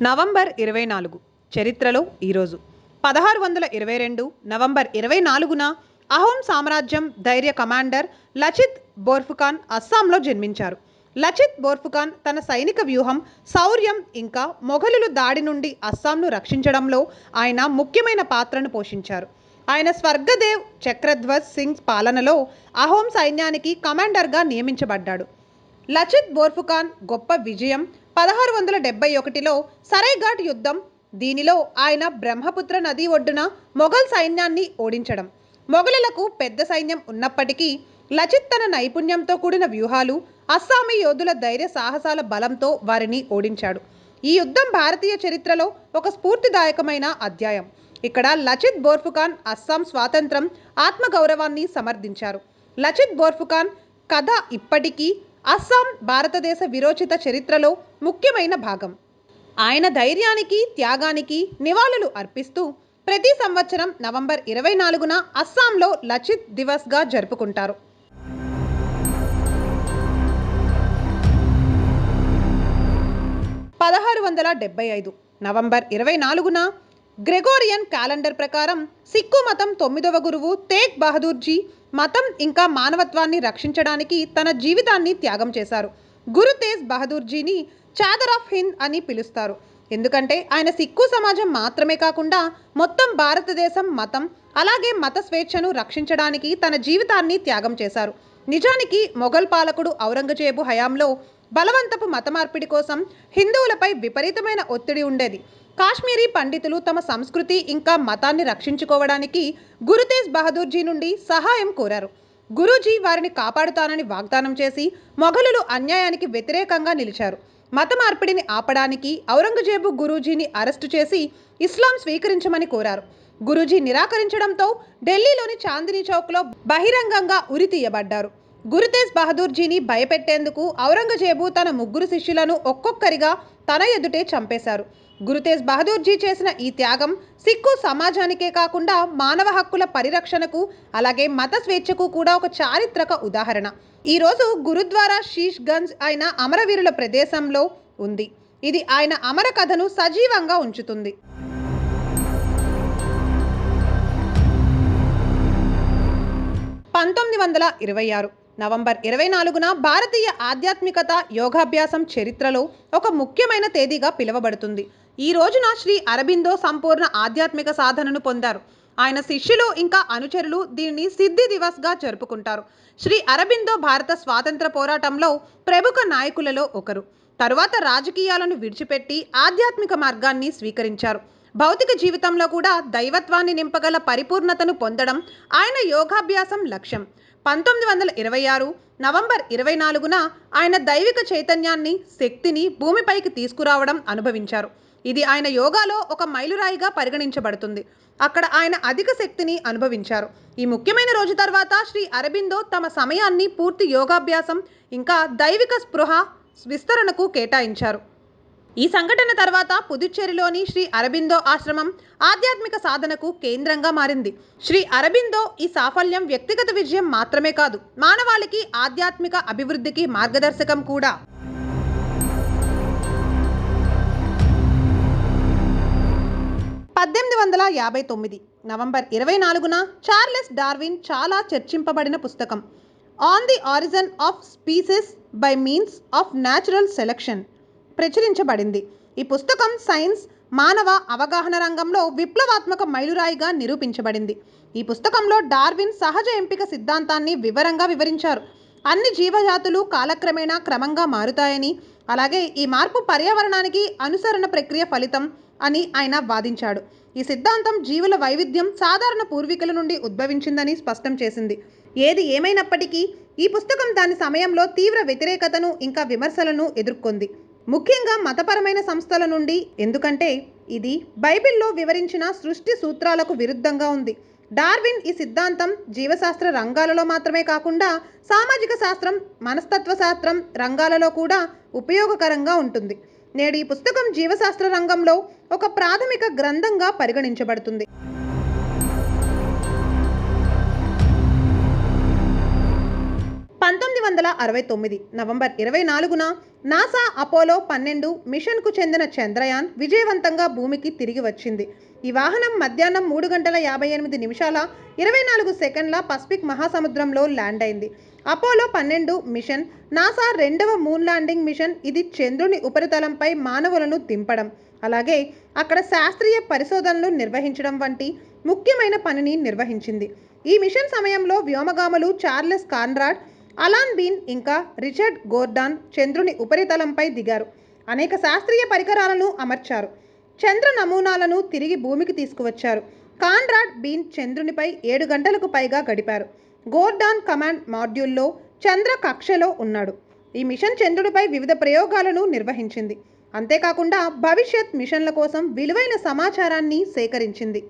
November 24 చరిత్రలో ఈరోజు 1622 November 24న Ahom సామ్రాజ్యం ధైర్య కమాండర్ లచిత్ బోర్ఫుకాన్ అస్సాంలో జన్మించారు. లచిత్ బోర్ఫుకాన్ తన సైనిక వ్యూహం, శౌర్యం ఇంకా మొఘలుల దాడి నుండి అస్సాంను రక్షించడంలో ఆయన ముఖ్యమైన పాత్రను పోషించారు. ఆయన స్వర్గదేవ్ చక్రధ్వజ్ సింగ్ పాలనలో అహోం సైన్యానికి కమాండర్గా నియమించబడ్డాడు. లచిత్ బోర్ఫుకాన్ గొప్ప విజయం 1671లో సరైఘాట్ యుద్ధం. దీనిలో ఆయన బ్రహ్మపుత్ర నది ఒడ్డున మొఘల్ సైన్యాన్ని ఓడించడం. మొఘలులకు పెద్ద సైన్యం ఉన్నప్పటికీ లచిత్ తన నైపుణ్యంతో కూడిన వ్యూహాలు, అస్సామీ యోధుల ధైర్య సాహసాల బలంతో వారిని ఓడించాడు. ఈ యుద్ధం భారతీయ చరిత్రలో ఒక స్ఫూర్తిదాయకమైన అధ్యాయం. ఇక్కడ లచిత్ బోర్ఫుకాన్ అస్సాం స్వాతంత్రం, ఆత్మగౌరవాన్ని సమర్థించారు. లచిత్ బోర్ఫుకాన్ కథ ఇప్పటికీ అస్సాం భారతదేశ విరోచిత చరిత్రలో ముఖ్యమైన భాగం. ఆయన ధైర్యానికి, త్యాగానికి నివాళులు అర్పిస్తూ ప్రతి సంవత్సరం నవంబర్ 24న అస్సాంలో లచిత్ దివస్గా జరుపుకుంటారు. 1675 నవంబర్ 24న గ్రెగోరియన్ క్యాలెండర్ ప్రకారం సిక్కు మతం 9వ గురువు తేగ్ బహదూర్జీ మతం ఇంకా మానవత్వాన్ని రక్షించడానికి తన జీవితాన్ని త్యాగం చేశారు. గురు తేజ్ బహదూర్జీని చాదర్ ఆఫ్ హింద్ అని పిలుస్తారు. ఎందుకంటే ఆయన సిక్కు సమాజం మాత్రమే కాకుండా మొత్తం భారతదేశం మతం, అలాగే మత స్వేచ్ఛను రక్షించడానికి తన జీవితాన్ని త్యాగం చేశారు. నిజానికి మొఘల్ పాలకుడు ఔరంగజేబు హయాంలో బలవంతపు మత మార్పిడి కోసం హిందువులపై విపరీతమైన ఒత్తిడి ఉండేది. కాశ్మీరీ పండితులు తమ సంస్కృతి ఇంకా మతాన్ని రక్షించుకోవడానికి గురు తేజ్ బహదూర్జీ నుండి సహాయం కోరారు. గురూజీ వారిని కాపాడుతానని వాగ్దానం చేసి మొఘలులు అన్యాయానికి వ్యతిరేకంగా నిలిచారు. మత మార్పిడిని ఆపడానికి ఔరంగజేబు గురూజీని అరెస్టు చేసి ఇస్లాం స్వీకరించమని కోరారు. గురూజీ నిరాకరించడంతో ఢిల్లీలోని చాందినీ చౌక్లో బహిరంగంగా ఉరి తీయబడ్డారు. గురు తేజ్ బహదూర్జీని భయపెట్టేందుకు ఔరంగజేబు తన 3 శిష్యులను ఒక్కొక్కరిగా తన ఎదుటే చంపేశారు. గురు తేజ్ బహదూర్జీ చేసిన ఈ త్యాగం సిక్కు సమాజానికే కాకుండా మానవ హక్కుల పరిరక్షణకు, అలాగే మత స్వేచ్ఛకు కూడా ఒక చారిత్రక ఉదాహరణ. ఈరోజు గురుద్వారా శీష్ గంజ్ అయిన అమరవీరుల ప్రదేశంలో ఉంది. ఇది ఆయన అమర కథను సజీవంగా ఉంచుతుంది. 1926 నవంబర్ 24న భారతీయ ఆధ్యాత్మికత, యోగాభ్యాసం చరిత్రలో ఒక ముఖ్యమైన తేదీగా పిలువబడుతుంది. ఈ రోజున శ్రీ అరబిందో సంపూర్ణ ఆధ్యాత్మిక సాధనను పొందారు. ఆయన శిష్యులు ఇంకా అనుచరులు దీనిని సిద్ధి దివస్గా జరుపుకుంటారు. శ్రీ అరబిందో భారత స్వాతంత్ర పోరాటంలో ప్రముఖ నాయకులలో ఒకరు. తరువాత రాజకీయాలను విడిచిపెట్టి ఆధ్యాత్మిక మార్గాన్ని స్వీకరించారు. భౌతిక జీవితంలో కూడా దైవత్వాన్ని నింపగల పరిపూర్ణతను పొందడం ఆయన యోగాభ్యాసం లక్ష్యం. 1926 నవంబర్ 24న ఆయన దైవిక చైతన్యాన్ని, శక్తిని భూమిపైకి తీసుకురావడం అనుభవించారు. ఇది ఆయన యోగాలో ఒక మైలురాయిగా పరిగణించబడుతుంది. అక్కడ ఆయన అధిక శక్తిని అనుభవించారు. ఈ ముఖ్యమైన రోజు తర్వాత శ్రీ అరబిందో తమ సమయాన్ని పూర్తి యోగాభ్యాసం ఇంకా దైవిక స్పృహ విస్తరణకు కేటాయించారు. ఈ సంఘటన తర్వాత పుదుచ్చేరిలోని శ్రీ అరబిందో ఆశ్రమం ఆధ్యాత్మిక సాధనకు కేంద్రంగా మారింది. శ్రీ అరబిందో ఈ సాఫల్యం వ్యక్తిగత విజయం మాత్రమే కాదు, మానవాళికి ఆధ్యాత్మిక అభివృద్ధికి మార్గదర్శకం కూడా. 1859 నవంబర్ 24న చార్లెస్ డార్విన్ చాలా చర్చింపబడిన పుస్తకం on the origin of species by means of natural selection ప్రచురించబడింది. ఈ పుస్తకం సైన్స్, మానవ అవగాహన రంగంలో విప్లవాత్మక మైలురాయిగా నిరూపించబడింది. ఈ పుస్తకంలో డార్విన్ సహజ ఎంపిక సిద్ధాంతాన్ని వివరంగా వివరించారు. అన్ని జీవజాతులు కాలక్రమేణా క్రమంగా మారుతాయని, అలాగే ఈ మార్పు పర్యావరణానికి అనుసరణ ప్రక్రియ ఫలితం అని ఆయన వాదించాడు. ఈ సిద్ధాంతం జీవుల వైవిధ్యం సాధారణ పూర్వీకుల నుండి ఉద్భవించిందని స్పష్టం చేసింది. ఏది ఏమైనప్పటికీ ఈ పుస్తకం దాని సమయంలో తీవ్ర వ్యతిరేకతను ఇంకా విమర్శలను ఎదుర్కొంది, ముఖ్యంగా మతపరమైన సంస్థల నుండి. ఎందుకంటే ఇది బైబిల్లో వివరించిన సృష్టి సూత్రాలకు విరుద్ధంగా ఉంది. డార్విన్ ఈ సిద్ధాంతం జీవశాస్త్ర రంగాలలో మాత్రమే కాకుండా సామాజిక శాస్త్రం, మనస్తత్వ శాస్త్రం రంగాలలో కూడా ఉపయోగకరంగా ఉంటుంది. నేడు ఈ పుస్తకం జీవశాస్త్ర రంగంలో ఒక ప్రాథమిక గ్రంథంగా పరిగణించబడుతుంది. 19 1969 నవంబర్ 24న నాసా అపోలో 12 మిషన్కు చెందిన చంద్రయాన్ విజయవంతంగా భూమికి తిరిగి వచ్చింది. ఈ వాహనం మధ్యాహ్నం 3 గంటల 58 నిమిషాల 24 సెకండ్ల పసిఫిక్ మహాసముద్రంలో ల్యాండ్ అయింది. అపోలో 12 మిషన్ నాసా రెండవ మూన్ ల్యాండింగ్ మిషన్. ఇది చంద్రుని ఉపరితలంపై మానవులను దింపడం, అలాగే అక్కడ శాస్త్రీయ పరిశోధనలు నిర్వహించడం వంటి ముఖ్యమైన పనిని నిర్వహించింది. ఈ మిషన్ సమయంలో వ్యోమగాములు చార్లెస్ కాన్రాడ్, అలాన్ బీన్ ఇంకా రిచర్డ్ గోర్డాన్ చంద్రుని ఉపరితలంపై దిగారు. అనేక శాస్త్రీయ పరికరాలను అమర్చారు. చంద్ర నమూనాలను తిరిగి భూమికి తీసుకువచ్చారు. కాన్రాడ్, బీన్ చంద్రునిపై 7 గంటలకు పైగా గడిపారు. గోర్డాన్ కమాండ్ మాడ్యూల్లో చంద్ర కక్షలో ఉన్నాడు. ఈ మిషన్ చంద్రుడిపై వివిధ ప్రయోగాలను నిర్వహించింది. అంతేకాకుండా భవిష్యత్ మిషన్ల కోసం విలువైన సమాచారాన్ని సేకరించింది.